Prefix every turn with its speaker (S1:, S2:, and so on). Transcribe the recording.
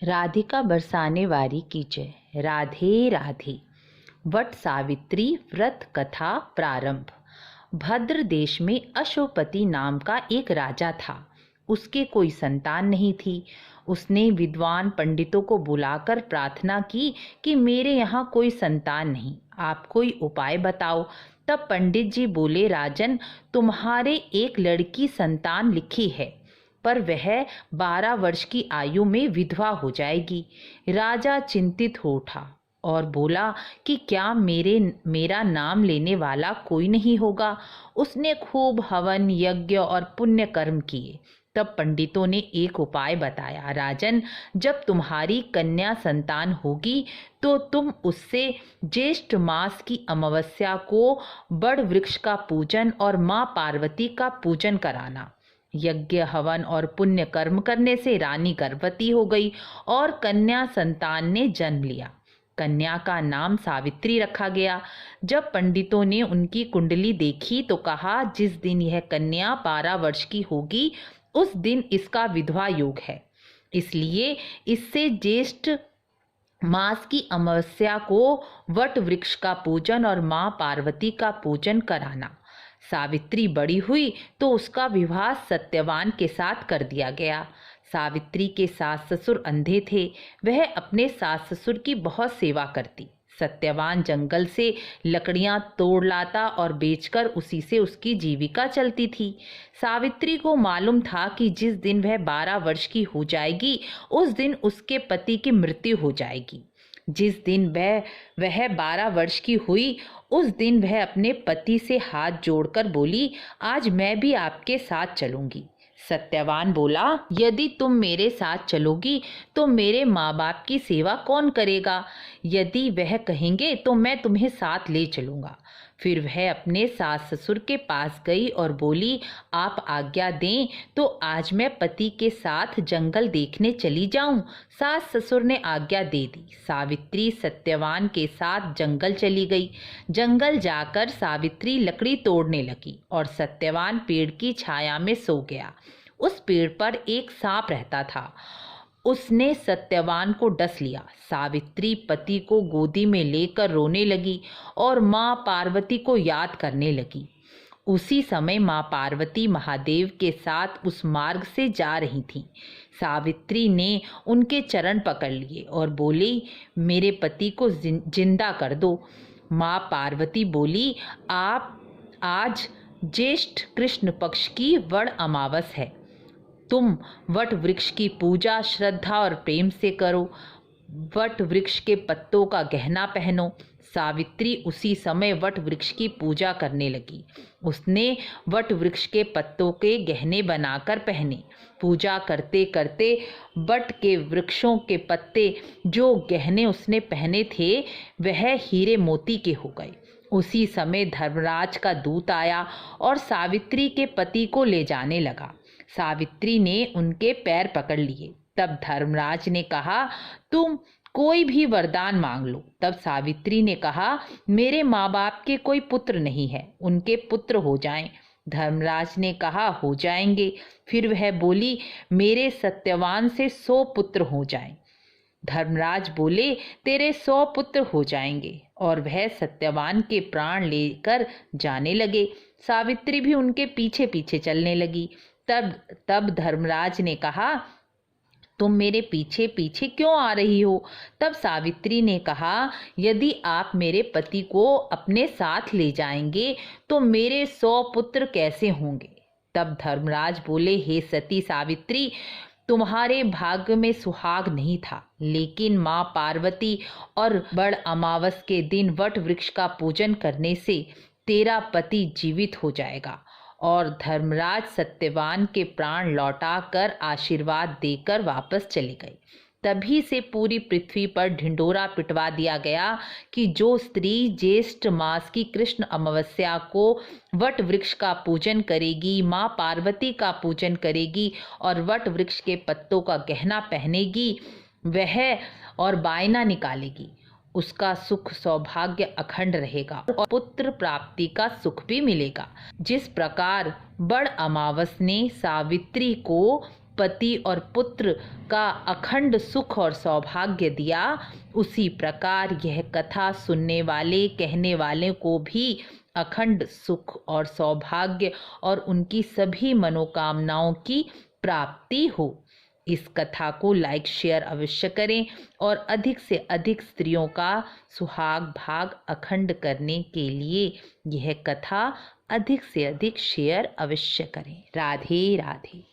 S1: राधिका बरसाने वारी की जय। राधे राधे। वट सावित्री व्रत कथा प्रारंभ। भद्र देश में अशोपति नाम का एक राजा था। उसके कोई संतान नहीं थी। उसने विद्वान पंडितों को बुलाकर प्रार्थना की कि मेरे यहाँ कोई संतान नहीं, आप कोई उपाय बताओ। तब पंडित जी बोले, राजन, तुम्हारे एक लड़की संतान लिखी है, पर वह 12 वर्ष की आयु में विधवा हो जाएगी। राजा चिंतित हो उठा और बोला कि क्या मेरा नाम लेने वाला कोई नहीं होगा। उसने खूब हवन यज्ञ और पुण्य कर्म किए। तब पंडितों ने एक उपाय बताया, राजन, जब तुम्हारी कन्या संतान होगी तो तुम उससे ज्येष्ठ मास की अमावस्या को बड़ वृक्ष का पूजन और माँ पार्वती का पूजन कराना। यज्ञ हवन और पुण्य कर्म करने से रानी गर्भवती हो गई और कन्या संतान ने जन्म लिया। कन्या का नाम सावित्री रखा गया। जब पंडितों ने उनकी कुंडली देखी तो कहा, जिस दिन यह कन्या 12 वर्ष की होगी उस दिन इसका विधवा योग है, इसलिए इससे ज्येष्ठ मास की अमावस्या को वट वृक्ष का पूजन और माँ पार्वती का पूजन कराना। सावित्री बड़ी हुई तो उसका विवाह सत्यवान के साथ कर दिया गया। सावित्री के सास ससुर अंधे थे। वह अपने सास ससुर की बहुत सेवा करती। सत्यवान जंगल से लकड़ियां तोड़ लाता और बेचकर उसी से उसकी जीविका चलती थी। सावित्री को मालूम था कि जिस दिन वह 12 वर्ष की हो जाएगी उस दिन उसके पति की मृत्यु हो जाएगी। जिस दिन वह 12 वर्ष की हुई उस दिन वह अपने पति से हाथ जोड़कर बोली, आज मैं भी आपके साथ चलूंगी। सत्यवान बोला, यदि तुम मेरे साथ चलोगी तो मेरे माँ बाप की सेवा कौन करेगा? यदि वह कहेंगे तो मैं तुम्हें साथ ले चलूंगा। फिर वह अपने सास ससुर के पास गई और बोली, आप आज्ञा दें तो आज मैं पति के साथ जंगल देखने चली जाऊं। सास ससुर ने आज्ञा दे दी। सावित्री सत्यवान के साथ जंगल चली गई। जंगल जाकर सावित्री लकड़ी तोड़ने लगी और सत्यवान पेड़ की छाया में सो गया। उस पेड़ पर एक सांप रहता था। उसने सत्यवान को डस लिया। सावित्री पति को गोदी में लेकर रोने लगी और माँ पार्वती को याद करने लगी। उसी समय माँ पार्वती महादेव के साथ उस मार्ग से जा रही थीं। सावित्री ने उनके चरण पकड़ लिए और बोली, मेरे पति को जिंदा कर दो। माँ पार्वती बोली, आप आज ज्येष्ठ कृष्ण पक्ष की वड़ अमावस है। तुम वट वृक्ष की पूजा श्रद्धा और प्रेम से करो। वट वृक्ष के पत्तों का गहना पहनो। सावित्री उसी समय वट वृक्ष की पूजा करने लगी। उसने वट वृक्ष के पत्तों के गहने बनाकर पहने। पूजा करते करते वट के वृक्षों के पत्ते जो गहने उसने पहने थे वह हीरे मोती के हो गए। उसी समय धर्मराज का दूत आया और सावित्री के पति को ले जाने लगा। सावित्री ने उनके पैर पकड़ लिए। तब धर्मराज ने कहा, तुम कोई भी वरदान मांग लो। तब सावित्री ने कहा, मेरे माँ बाप के कोई पुत्र नहीं है, उनके पुत्र हो जाएं। धर्मराज ने कहा, हो जाएंगे। फिर वह बोली, मेरे सत्यवान से 100 पुत्र हो जाएं। धर्मराज बोले, तेरे 100 पुत्र हो जाएंगे। और वह सत्यवान के प्राण लेकर जाने लगे। सावित्री भी उनके पीछे पीछे चलने लगी। तब धर्मराज ने कहा, तुम मेरे पीछे पीछे क्यों आ रही हो? तब सावित्री ने कहा, यदि आप मेरे पति को अपने साथ ले जाएंगे तो मेरे 100 पुत्र कैसे होंगे? तब धर्मराज बोले, हे सती सावित्री, तुम्हारे भाग्य में सुहाग नहीं था, लेकिन माँ पार्वती और बड़ अमावस के दिन वट वृक्ष का पूजन करने से तेरा पति जीवित हो जाएगा। और धर्मराज सत्यवान के प्राण लौटाकर आशीर्वाद देकर वापस चले गए। तभी से पूरी पृथ्वी पर ढिंडोरा पिटवा दिया गया कि जो स्त्री ज्येष्ठ मास की कृष्ण अमावस्या को वट वृक्ष का पूजन करेगी, माँ पार्वती का पूजन करेगी और वट वृक्ष के पत्तों का गहना पहनेगी वह और बायना निकालेगी, उसका सुख सौभाग्य अखंड रहेगा और पुत्र प्राप्ति का सुख भी मिलेगा। जिस प्रकार बड़ अमावस ने सावित्री को पति और पुत्र का अखंड सुख और सौभाग्य दिया, उसी प्रकार यह कथा सुनने वाले कहने वाले को भी अखंड सुख और सौभाग्य और उनकी सभी मनोकामनाओं की प्राप्ति हो। इस कथा को लाइक शेयर अवश्य करें और अधिक से अधिक स्त्रियों का सुहाग भाग अखंड करने के लिए यह कथा अधिक से अधिक शेयर अवश्य करें। राधे राधे।